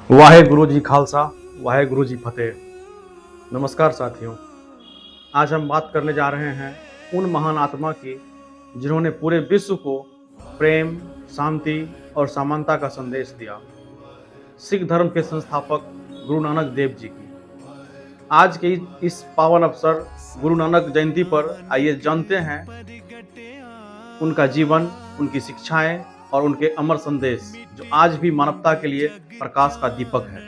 वाहेगुरु जी खालसा, वाहेगुरु जी फतेह। नमस्कार साथियों, आज हम बात करने जा रहे हैं उन महान आत्मा की जिन्होंने पूरे विश्व को प्रेम, शांति और समानता का संदेश दिया। सिख धर्म के संस्थापक गुरु नानक देव जी की आज के इस पावन अवसर गुरु नानक जयंती पर आइए जानते हैं उनका जीवन, उनकी शिक्षाएं और उनके अमर संदेश जो आज भी मानवता के लिए प्रकाश का दीपक है।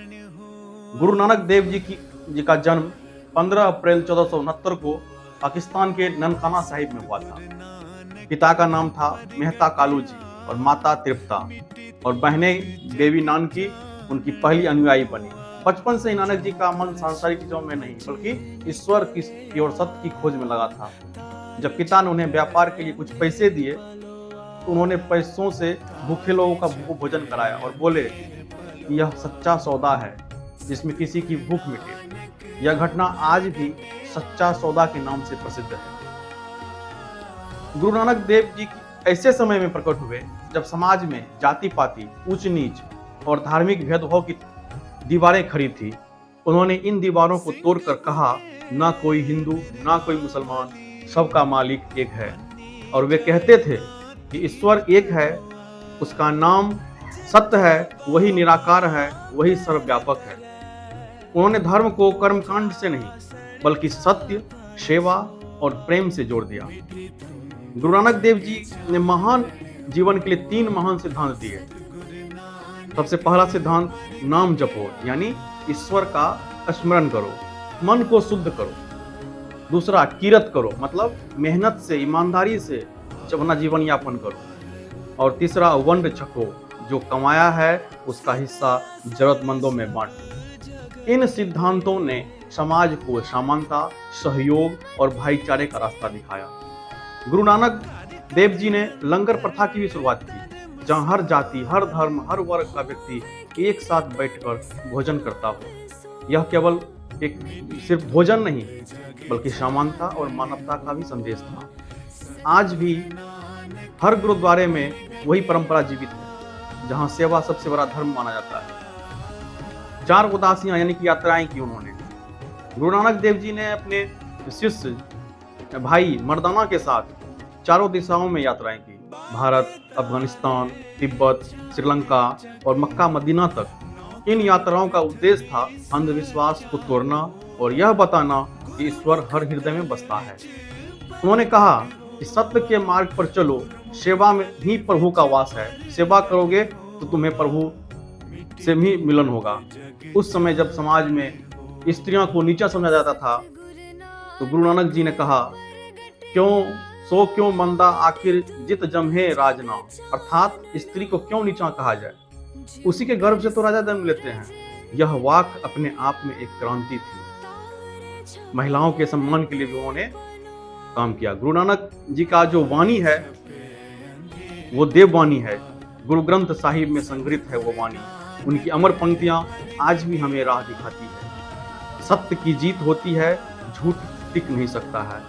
गुरु नानक देव जी का जन्म 15 अप्रैल 1469 को पाकिस्तान के ननकाना साहिब में हुआ था। पिता का नाम था मेहता कालू जी और माता तृप्ता, और बहनें बेबी नानकी उनकी पहली अनुयायी बनी। बचपन से ही नानक जी का मन सांसारिक चीजों में नहीं बल्कि ईश्वर की ओर सत्य की खोज में लगा था। जब पिता ने उन्हें व्यापार के लिए कुछ पैसे दिए तो उन्होंने पैसों से भूखे लोगों का भोजन कराया और बोले कि यह सच्चा सौदा है जिसमें किसी की भूख मिटे। यह घटना आज भी सच्चा सौदा के नाम से प्रसिद्ध है। गुरु नानक देव जी ऐसे समय में प्रकट हुए जब समाज में जाति पाति, ऊंच नीच और धार्मिक भेदभाव की दीवारें खड़ी थी। उन्होंने इन दीवारों को तोड़कर कहा, ना कोई हिंदू ना कोई मुसलमान, सबका मालिक एक है। और वे कहते थे कि ईश्वर एक है, उसका नाम सत्य है, वही निराकार है, वही सर्वव्यापक है। उन्होंने धर्म को कर्मकांड से नहीं बल्कि सत्य, सेवा और प्रेम से जोड़ दिया। गुरु नानक देव जी ने महान जीवन के लिए 3 महान सिद्धांत दिए। सबसे पहला सिद्धांत, नाम जपो, यानी ईश्वर का स्मरण करो, मन को शुद्ध करो। दूसरा, किरत करो, मतलब मेहनत से, ईमानदारी से अपना जीवन यापन करो। और तीसरा, वंड छको, जो कमाया है उसका हिस्सा जरूरतमंदों में बांटो। इन सिद्धांतों ने समाज को समानता, सहयोग और भाईचारे का रास्ता दिखाया। गुरु नानक देव जी ने लंगर प्रथा की भी शुरुआत की, जहां हर जाति, हर धर्म, हर वर्ग का व्यक्ति एक साथ बैठकर भोजन करता हो। यह केवल एक सिर्फ भोजन नहीं बल्कि समानता और मानवता का भी संदेश था। आज भी हर गुरुद्वारे में वही परंपरा जीवित है, जहां सेवा सबसे बड़ा धर्म माना जाता है। 4 उदासियां यानी कि यात्राएं की उन्होंने। गुरु नानक देव जी ने अपने शिष्य भाई मर्दाना के साथ चारों दिशाओं में यात्राएं की, भारत, अफगानिस्तान, तिब्बत, श्रीलंका और मक्का मदीना तक। इन यात्राओं का उद्देश्य था अंधविश्वास को तोड़ना और यह बताना कि ईश्वर हर हृदय में बसता है। उन्होंने कहा कि सत्य के मार्ग पर चलो, सेवा में ही प्रभु का वास है। सेवा करोगे तो तुम्हें प्रभु से भी मिलन होगा। उस समय जब समाज में स्त्रियों को नीचा समझा जाता था तो गुरु नानक जी ने कहा, क्यों मंदा आखिर जित जम्हे राजना, अर्थात स्त्री को क्यों नीचा कहा जाए, उसी के गर्भ से तो राजा जन्म लेते हैं। यह वाक अपने आप में एक क्रांति थी। महिलाओं के सम्मान के लिए भी उन्होंने काम किया। गुरु नानक जी का जो वाणी है वो देववाणी है, गुरु ग्रंथ साहिब में संग्रहित है वो वाणी। उनकी अमर पंक्तियां आज भी हमें राह दिखाती है। सत्य की जीत होती है, झूठ टिक नहीं सकता है।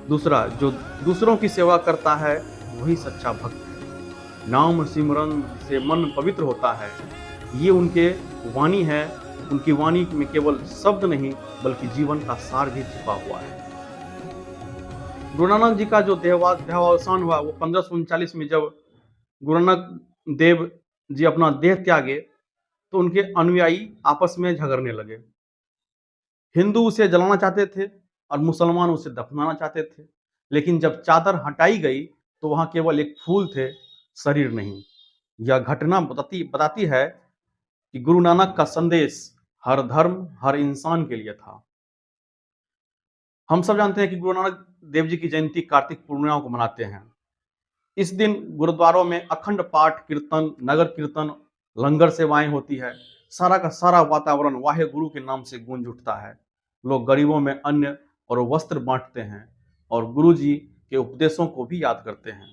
दूसरा, जो दूसरों की सेवा करता है वही सच्चा भक्त है। नाम सिमरन से मन पवित्र होता है। ये उनके वाणी है। उनकी वाणी में केवल शब्द नहीं बल्कि जीवन का सार भी छिपा हुआ है। गुरु नानक जी का जो देहावसान हुआ वो 1539 में, जब गुरु नानक देव जी अपना देह त्यागे तो उनके अनुयायी आपस में झगड़ने लगे। हिंदू उसे जलाना चाहते थे और मुसलमान उसे दफनाना चाहते थे। लेकिन जब चादर हटाई गई तो वहां केवल एक फूल थे, शरीर नहीं। यह घटना बताती है कि गुरु नानक का संदेश हर धर्म, हर इंसान के लिए था। हम सब जानते हैं कि गुरु नानक देव जी की जयंती कार्तिक पूर्णिमा को मनाते हैं। इस दिन गुरुद्वारों में अखंड पाठ, कीर्तन, नगर कीर्तन, लंगर सेवाएं होती है। सारा का सारा वातावरण वाहे गुरु के नाम से गूंज उठता है। लोग गरीबों में अन्न और वस्त्र बांटते हैं और गुरु जी के उपदेशों को भी याद करते हैं।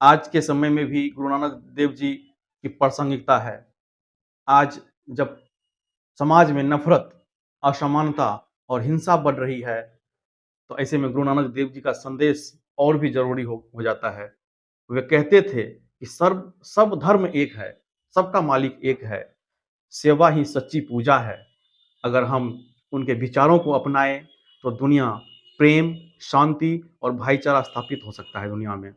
आज के समय में भी गुरु नानक देव जी की प्रासंगिकता है। आज जब समाज में नफरत, असमानता और हिंसा बढ़ रही है तो ऐसे में गुरु नानक देव जी का संदेश और भी जरूरी हो जाता है। वे कहते थे कि सब धर्म एक है, सबका मालिक एक है। सेवा ही सच्ची पूजा है। अगर हम उनके विचारों को अपनाएं तो दुनिया प्रेम, शांति और भाईचारा स्थापित हो सकता है दुनिया में।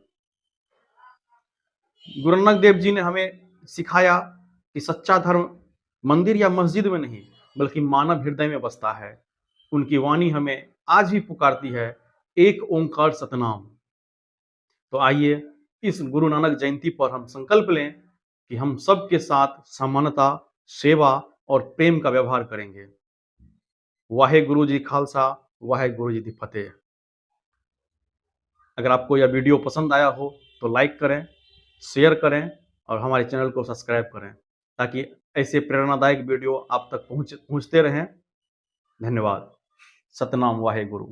गुरु नानक देव जी ने हमें सिखाया कि सच्चा धर्म मंदिर या मस्जिद में नहीं बल्कि मानव हृदय में बसता है। उनकी वाणी हमें आज भी पुकारती है, एक ओंकार सतनाम। तो आइए इस गुरु नानक जयंती पर हम संकल्प लें कि हम सबके साथ समानता, सेवा और प्रेम का व्यवहार करेंगे। वाहे गुरु जी खालसा, वाहे गुरु जी दी फतेह। अगर आपको यह वीडियो पसंद आया हो तो लाइक करें, शेयर करें और हमारे चैनल को सब्सक्राइब करें ताकि ऐसे प्रेरणादायक वीडियो आप तक पहुंचते रहें। धन्यवाद। सतनाम वाहे गुरु।